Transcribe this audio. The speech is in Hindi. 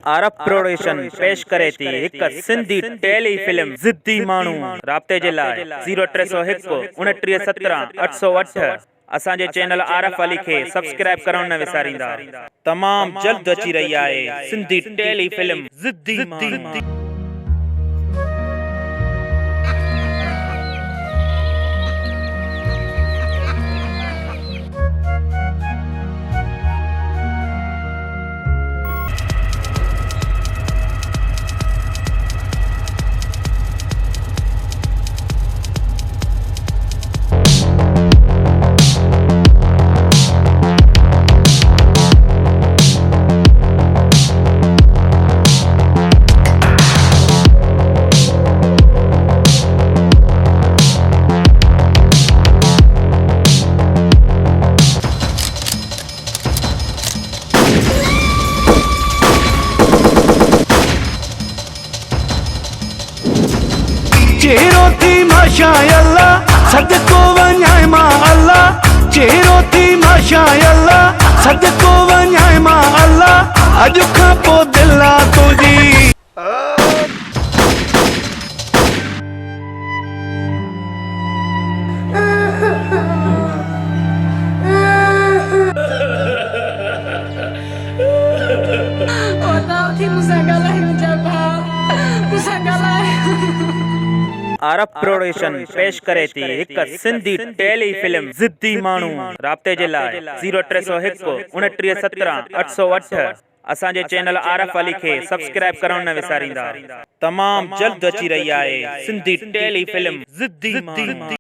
आरब प्रोडक्शन पेश करे थी एक सिंधी टेली फिल्म ज़िद्दी माण्हू। राब्ते जे लाइ 0301 2917 808 असांजे चैनल आरफ अली खे सब्सक्राइब करण न विसारींदा। तमाम जल्द अची रही आहे सिंधी टेली फिल्म ज़िद्दी माण्हू। चेहरो थी माशाअल्लाह सदको वञाए मां अल्लाह। चेहरो थी माशाअल्लाह सदको वञाए मां अल्लाह। अॼु खां पोइ दिल आ तुंहिंजी। आरब प्रोडक्शन पेश करे थी एक सिंधी टेली फिल्म ज़िद्दी माण्हू। राब्ते जे लाइ 0301 2917 808 असांजे चैनल आरफ अली खे सब्सक्राइब करण न विसारींदा। तमाम जल्द अची रही आहे सिंधी टेली फिल्म ज़िद्दी माण्हू।